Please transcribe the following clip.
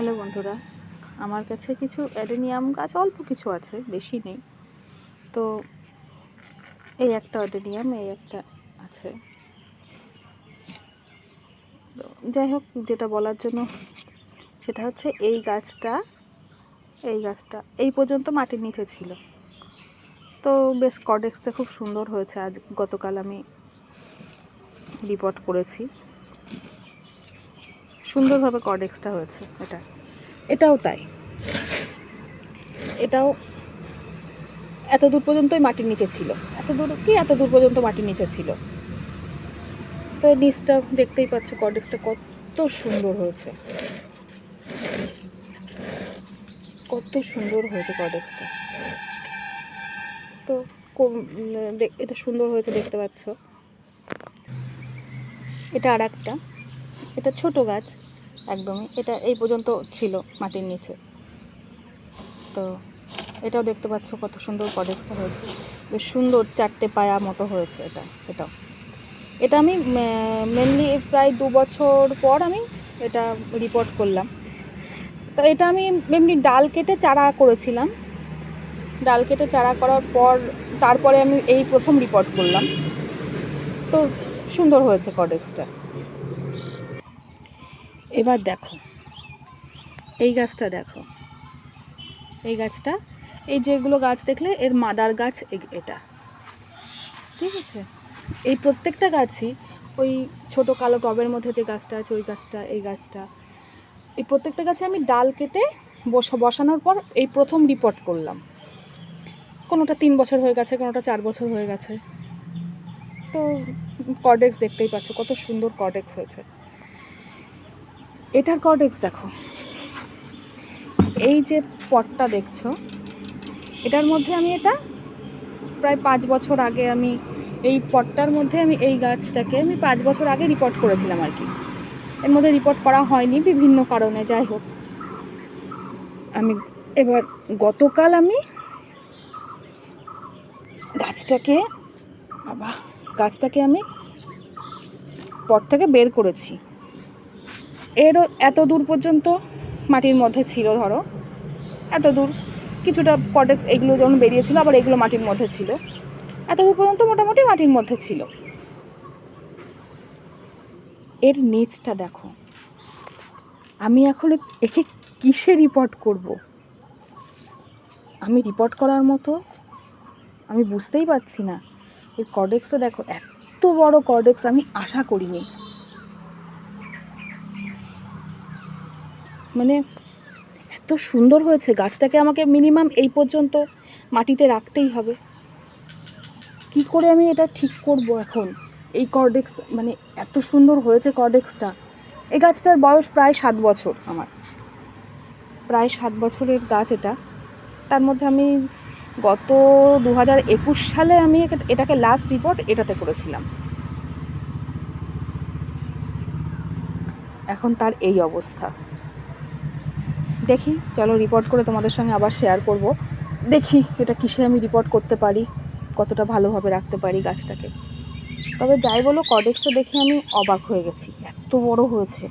Hello বন্ধুরা, আমার কাছে কিছু অ্যাডেনিয়াম গাছ অল্প কিছু আছে, বেশি নেই। তো এই একটা অ্যাডেনিয়াম, এই একটা আছে। তো যাই হোক, যেটা বলার জন্য সেটা হচ্ছে এই গাছটা এই পর্যন্ত মাটির নিচে ছিল। তো বেশ কর্ডেক্সটা খুব সুন্দর হয়েছে। গতকাল আমি রিপোর্ট করেছি, সুন্দরভাবে কর্ডেক্সটা হয়েছে। এটাও তাই, এটাও এত দূর পর্যন্তই মাটির নিচে ছিল। এত দূর পর্যন্ত মাটির নিচে ছিল। তো নিচটা দেখতেই পাচ্ছ, কর্ডেক্সটা কত সুন্দর হয়েছে, কর্ডেক্সটা। তো এটা সুন্দর হয়েছে, দেখতে পাচ্ছ। এটা আর একটা, এটা ছোট গাছ একদমই, এটা এই পর্যন্ত ছিল মাটির নিচে। তো এটাও দেখতে পাচ্ছ কত সুন্দর কর্ডেক্সটা হয়েছে, বেশ সুন্দর চারটে পায়া মতো হয়েছে। এটা আমি মেনলি প্রায় 2 বছর পর আমি এটা রিপোর্ট করলাম। তো এটা আমি এমনি ডাল কেটে চারা করেছিলাম। ডাল কেটে চারা করার পর তারপরে আমি এই প্রথম রিপোর্ট করলাম। তো সুন্দর হয়েছে কর্ডেক্সটা। এবার দেখো এই গাছটা, এই যেগুলো গাছ দেখলে এর মাদার গাছ এটা, ঠিক আছে। এই প্রত্যেকটা গাছই ওই ছোটো কালো টবের মধ্যে যে গাছটা আছে, ওই গাছটা, এই প্রত্যেকটা গাছে আমি ডাল কেটে বসানোর পর এই প্রথম রিপোর্ট করলাম। কোনোটা 3 বছর হয়ে গেছে, কোনোটা 4 বছর হয়ে গেছে। তো কর্ডেক্স দেখতেই পাচ্ছ কত সুন্দর কর্ডেক্স হয়েছে। এটার কর্ডেক্স দেখো, এই যে পটটা দেখছো, এটার মধ্যে আমি এটা প্রায় 5 বছর আগে আমি এই পটটার মধ্যে আমি এই গাছটাকে আমি 5 বছর আগে রিপোর্ট করেছিলাম আর কি। এর মধ্যে রিপোর্ট করা হয়নি বিভিন্ন কারণে, যাই হোক। আমি এবার গতকাল আমি গাছটাকে আমি পট থেকে বের করেছি। এরও এত দূর পর্যন্ত মাটির মধ্যে ছিল, ধরো এত দূর, কিছুটা কর্ডেক্স এগুলো যখন বেরিয়েছিল, আবার এগুলো মাটির মধ্যে ছিল। এত দূর পর্যন্ত মোটামুটি মাটির মধ্যে ছিল। এর নিচটা দেখো। আমি এখন একে কিসে রিপোর্ট করব? আমি রিপোর্ট করার মতো আমি বুঝতেই পারছি না। এর কর্ডেক্সটা দেখো, এত বড় কর্ডেক্স আমি আশা করিনি। মানে এত সুন্দর হয়েছে। গাছটাকে আমাকে মিনিমাম এই পর্যন্ত মাটিতে রাখতেই হবে। কি করে আমি এটা ঠিক করব এখন? এই কর্ডেক্স মানে এত সুন্দর হয়েছে কর্ডেক্সটা। এই গাছটার বয়স প্রায় 7 বছর, আমার প্রায় 7 বছরের গাছ এটা। তার মধ্যে আমি গত 2021 সালে আমি এটাকে লাস্ট রিপোর্ট এটাতে করেছিলাম। এখন তার এই অবস্থা। দেখি, চলো রিপোর্ট করে তোমাদের সঙ্গে আবার শেয়ার করব। দেখি এটা কিসে আমি রিপোর্ট করতে পারি, কতটা ভালোভাবে রাখতে পারি গাছটাকে। তবে যাই বলো, কর্ডেক্সটা দেখে আমি অবাক হয়ে গেছি, এত বড় হয়েছে।